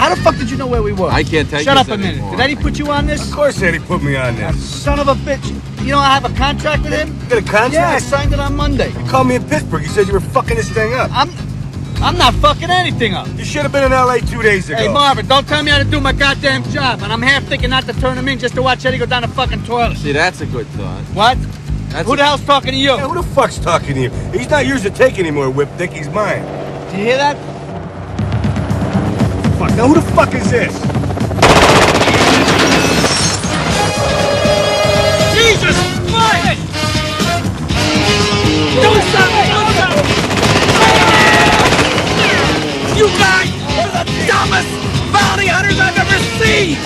How the fuck did you know where we were? I can't take Shut this up a minute. anymore. Did Eddie put you on this? Of course Eddie put me on That this. son of a bitch. You know I have a contract with him? You got a contract? Yeah, I signed it on Monday. You called me in Pittsburgh. You said you were fucking this thing up. I'm not fucking anything up. You should have been in L.A. 2 days ago. Hey, Marvin, don't tell me how to do my goddamn job. And I'm half thinking not to turn him in just to watch Eddie go down the fucking toilet. See, that's a good thought. What? That's Who the hell's talking to you? Yeah, who the fuck's talking to you? He's not yours to take anymore, Whip Dick. He's mine. Did you hear that? Fuck. Now who the fuck is this? Jesus Christ! Do something! You guys are the dumbest bounty hunters I've ever seen!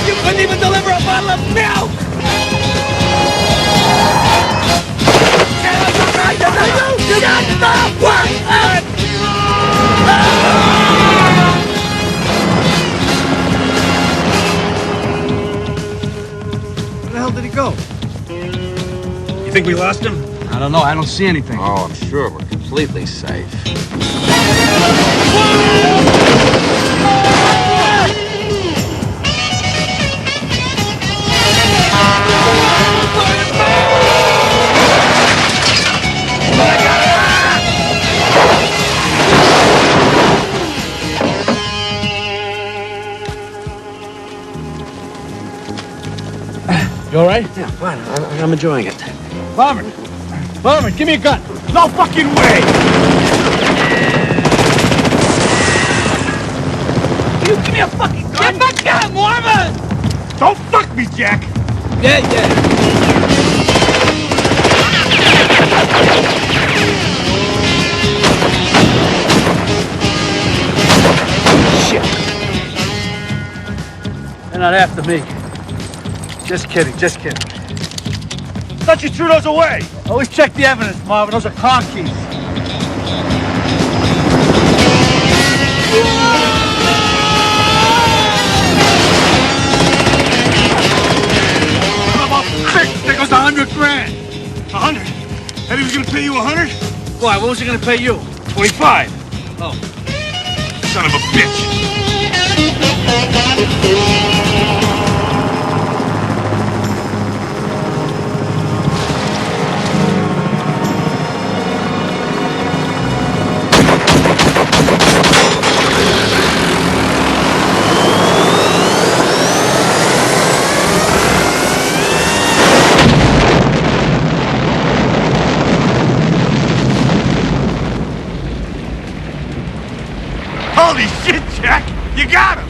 You couldn't even deliver a bottle of milk! Shut the fuck up! Where the hell did he go? You think we lost him? I don't know. I don't see anything. Oh, I'm sure we're completely safe. You all right? Yeah, fine. I'm enjoying it. Marvin, give me a gun. No fucking way! You give me a fucking gun. Give me a gun, Marvin! Don't fuck me, Jack! Yeah. Shit. They're not after me. Just kidding. Thought you threw those away! Always check the evidence, Marvin. Those are car keys. There goes $100 grand. 100? Eddie was gonna pay you 100? Why? What was he gonna pay you? 25. Oh. Son of a bitch. Holy shit, Jack! You got him!